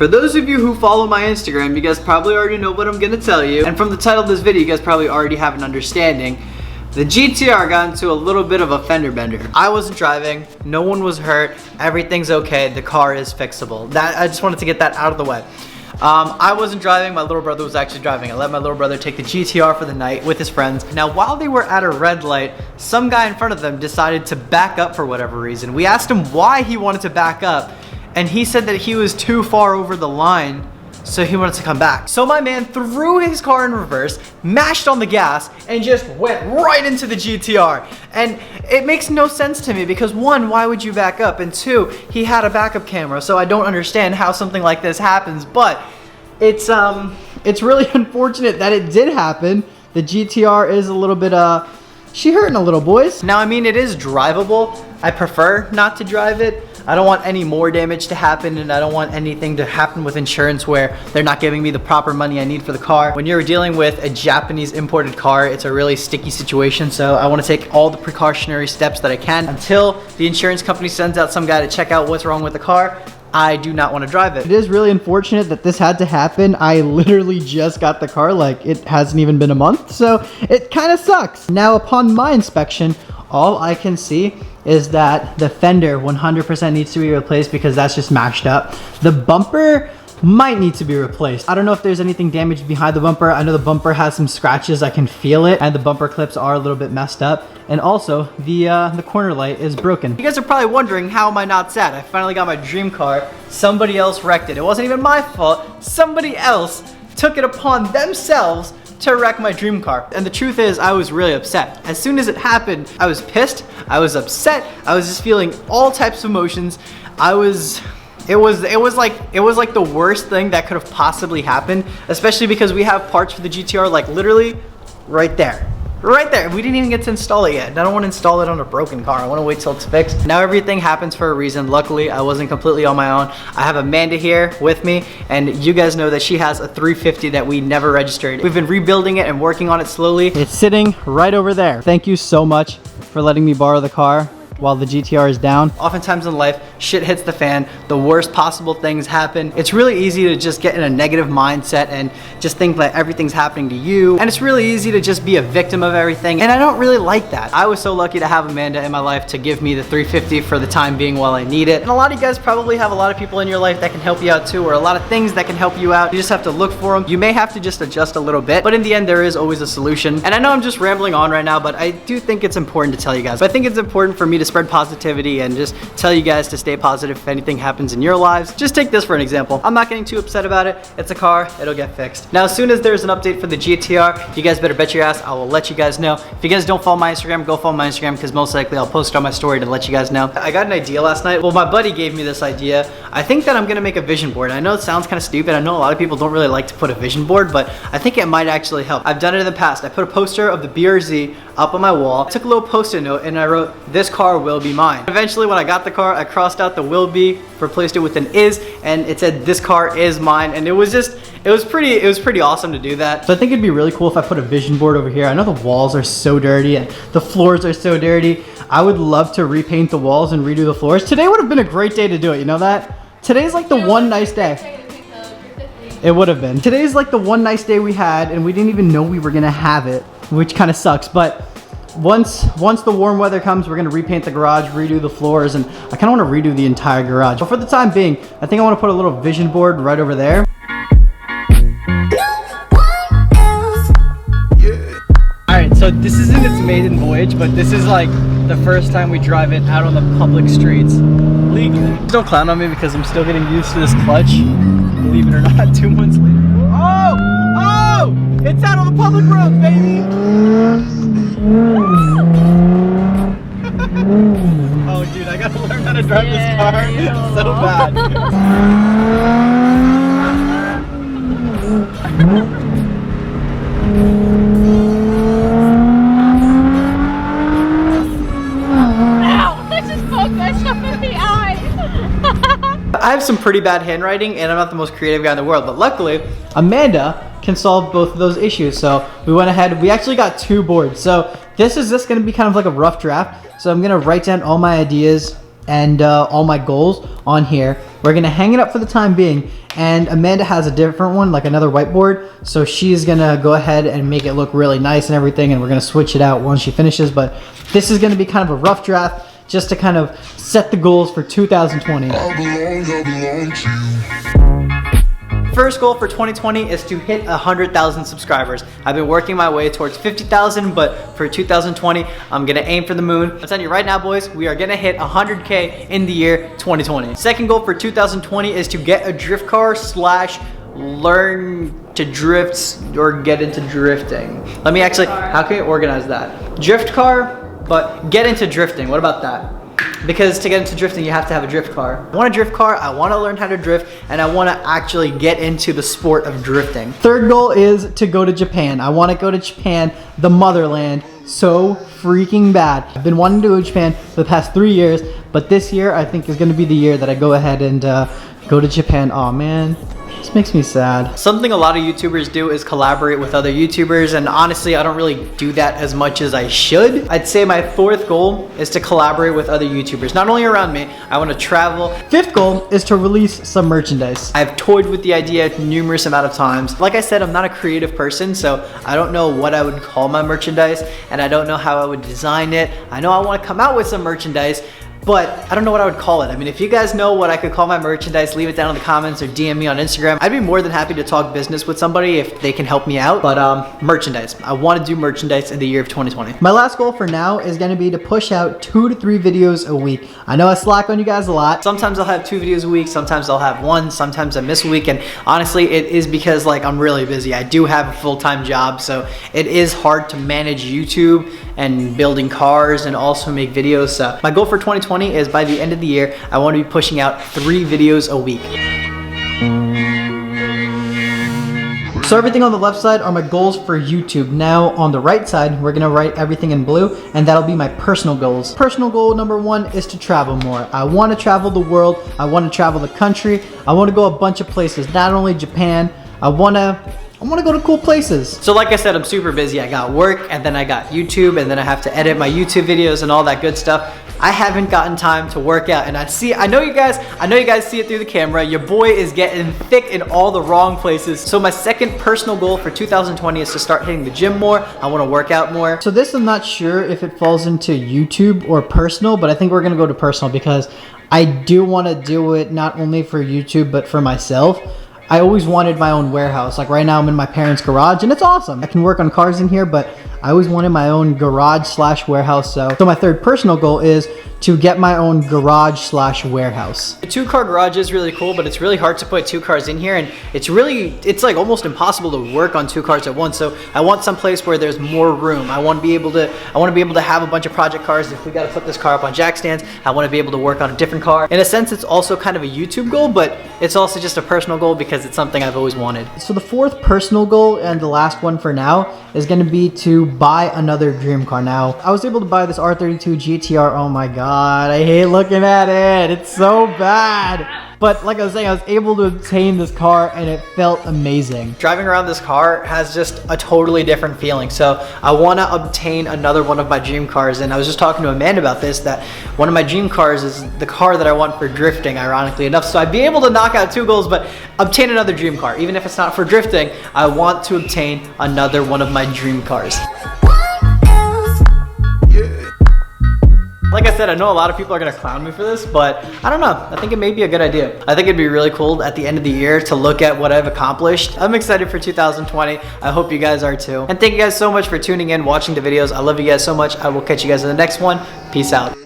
For those of you who follow my Instagram, you guys probably already know what I'm gonna tell you. And from the title of this video, you guys probably already have an understanding. The GTR got into a little bit of a fender bender. I wasn't driving, no one was hurt, everything's okay, the car is fixable. I just wanted to get that out of the way. I wasn't driving, my little brother was actually driving. I let my little brother take the GTR for the night with his friends. Now, while they were at a red light, some guy in front of them decided to back up for whatever reason. We asked him why he wanted to back up, and he said that he was too far over the line, so he wanted to come back. So my man threw his car in reverse, mashed on the gas, and just went right into the GTR. And it makes no sense to me because one, why would you back up? And two, he had a backup camera, so I don't understand how something like this happens, but it's really unfortunate that it did happen. The GTR is a little bit, she hurting a little, boys. Now, I mean, it is drivable. I prefer not to drive it. I don't want any more damage to happen, and I don't want anything to happen with insurance where they're not giving me the proper money I need for the car. When you're dealing with a Japanese imported car, it's a really sticky situation, so I want to take all the precautionary steps that I can until the insurance company sends out some guy to check out what's wrong with the car. I do not want to drive it. It is really unfortunate that this had to happen. I literally just got the car, like it hasn't even been a month, so it kind of sucks. Now, upon my inspection, all I can see is that the fender 100% needs to be replaced because that's just mashed up. The bumper might need to be replaced. I don't know if there's anything damaged behind the bumper. I know the bumper has some scratches, I can feel it, and the bumper clips are a little bit messed up. And also, the corner light is broken. You guys are probably wondering, how am I not sad? I finally got my dream car. Somebody else wrecked it. It wasn't even my fault. Somebody else took it upon themselves to wreck my dream car. And the truth is, I was really upset. As soon as it happened, I was pissed, I was upset, I was just feeling all types of emotions. It was like the worst thing that could have possibly happened, especially because we have parts for the GTR like literally right there. Right there. We didn't even get to install it yet. I don't want to install it on a broken car. I want to wait till it's fixed. Now everything happens for a reason. Luckily, I wasn't completely on my own. I have Amanda here with me, and you guys know that she has a 350 that we never registered. We've been rebuilding it and working on it slowly. It's sitting right over there. Thank you so much for letting me borrow the car while the GTR is down. Oftentimes in life, shit hits the fan, the worst possible things happen. It's really easy to just get in a negative mindset and just think that everything's happening to you. And it's really easy to just be a victim of everything. And I don't really like that. I was so lucky to have Amanda in my life to give me the 350 for the time being while I need it. And a lot of you guys probably have a lot of people in your life that can help you out too, or a lot of things that can help you out. You just have to look for them. You may have to just adjust a little bit, but in the end, there is always a solution. And I know I'm just rambling on right now, but I do think it's important to tell you guys. I think it's important for me to spread positivity and just tell you guys to stay positive if anything happens in your lives. Just take this for an example. I'm not getting too upset about it. It's a car, it'll get fixed. Now, as soon as there's an update for the GTR, you guys better bet your ass I will let you guys know. If you guys don't follow my Instagram, go follow my Instagram because most likely I'll post it on my story to let you guys know. I got an idea last night. Well, my buddy gave me this idea. I think that I'm gonna make a vision board. I know it sounds kind of stupid. I know a lot of people don't really like to put a vision board, but I think it might actually help. I've done it in the past. I put a poster of the BRZ up on my wall. I took a little post-it note and I wrote, "This car will be mine." Eventually, when I got the car, I crossed out the will be, replaced it with an is, and it said, "This car is mine." And it was pretty awesome to do that. So I think it'd be really cool if I put a vision board over here. I know the walls are so dirty and the floors are so dirty. I would love to repaint the walls and redo the floors. Today would have been a great day to do it, you know that? Today's like the one nice day. It would have been. Today's like the one nice day we had, and we didn't even know we were gonna have it, which kind of sucks. But once the warm weather comes, we're gonna repaint the garage, redo the floors, and I kind of want to redo the entire garage. But for the time being, I think I want to put a little vision board right over there. Alright, so this isn't its maiden voyage, but this is like the first time we drive it out on the public streets legally. Don't clown on me because I'm still getting used to this clutch. Believe it or not, 2 months later. Oh! Oh! It's out on the public road, baby! Oh, dude, I gotta learn how to drive this car. It's so bad. I have some pretty bad handwriting and I'm not the most creative guy in the world, but luckily Amanda can solve both of those issues. So we went ahead, we actually got 2 boards. So this is just gonna be kind of like a rough draft. So I'm gonna write down all my ideas and all my goals on here. We're gonna hang it up for the time being, and Amanda has a different one, like another whiteboard, so she's gonna go ahead and make it look really nice and everything, and we're gonna switch it out once she finishes. But this is gonna be kind of a rough draft, just to kind of set the goals for 2020. First goal for 2020 is to hit 100,000 subscribers. I've been working my way towards 50,000, but for 2020, I'm gonna aim for the moon. I'm telling you right now, boys, we are gonna hit 100K in the year 2020. Second goal for 2020 is to get a drift car / learn to drift or get into drifting. Let me actually, how can we organize that? Drift car, but get into drifting. What about that? Because to get into drifting, you have to have a drift car. I want a drift car, I want to learn how to drift, and I want to actually get into the sport of drifting. Third goal is to go to Japan. I want to go to Japan, the motherland, so freaking bad. I've been wanting to go to Japan for the past 3 years, but this year I think is going to be the year that I go ahead and go to Japan. Oh man. This makes me sad. Something a lot of YouTubers do is collaborate with other YouTubers, and honestly, I don't really do that as much as I should. I'd say my fourth goal is to collaborate with other YouTubers, not only around me, I want to travel. Fifth goal is to release some merchandise. I've toyed with the idea numerous amount of times. Like I said, I'm not a creative person, so I don't know what I would call my merchandise, and I don't know how I would design it. I know I want to come out with some merchandise, but I don't know what I would call it. I mean, if you guys know what I could call my merchandise, leave it down in the comments or DM me on Instagram. I'd be more than happy to talk business with somebody if they can help me out. But merchandise. I want to do merchandise in the year of 2020. My last goal for now is going to be to push out 2 to 3 videos a week. I know I slack on you guys a lot. Sometimes I'll have 2 videos a week. Sometimes I'll have 1. Sometimes I miss a week. And honestly, it is because like I'm really busy. I do have a full-time job, so it is hard to manage YouTube and building cars and also make videos. So my goal for 2020 is by the end of the year, I want to be pushing out 3 videos a week. So everything on the left side are my goals for YouTube. Now on the right side, we're gonna write everything in blue, and that'll be my personal goals. Personal goal number 1 is to travel more. I wanna travel the world, I wanna travel the country, I wanna go a bunch of places, not only Japan, I wanna go to cool places. So like I said, I'm super busy. I got work, and then I got YouTube, and then I have to edit my YouTube videos and all that good stuff. I haven't gotten time to work out, and I know you guys see it through the camera. Your boy is getting thick in all the wrong places. So my second personal goal for 2020 is to start hitting the gym more. I want to work out more. So this, I'm not sure if it falls into YouTube or personal, but I think we're gonna go to personal because I do want to do it not only for YouTube, but for myself. I always wanted my own warehouse. Like right now I'm in my parents' garage and it's awesome. I can work on cars in here, but I always wanted my own garage / warehouse. So my third personal goal is to get my own garage / warehouse. The 2-car garage is really cool, but it's really hard to put 2 cars in here, and it's like almost impossible to work on 2 cars at once. So I want some place where there's more room. I want to be able to have a bunch of project cars. If we got to put this car up on jack stands, I want to be able to work on a different car. In a sense, it's also kind of a YouTube goal, but it's also just a personal goal because it's something I've always wanted. So the fourth personal goal, and the last one for now, is going to be to buy another dream car. Now, I was able to buy this R32 GTR. Oh my God, I hate looking at it. It's so bad. But like I was saying, I was able to obtain this car and it felt amazing. Driving around this car has just a totally different feeling. So I want to obtain another one of my dream cars. And I was just talking to Amanda about this, that one of my dream cars is the car that I want for drifting, ironically enough. So I'd be able to knock out 2 goals, but obtain another dream car. Even if it's not for drifting, I want to obtain another one of my dream cars. Like I said, I know a lot of people are gonna clown me for this, but I don't know. I think it may be a good idea. I think it'd be really cool at the end of the year to look at what I've accomplished. I'm excited for 2020. I hope you guys are too. And thank you guys so much for tuning in, watching the videos. I love you guys so much. I will catch you guys in the next one. Peace out.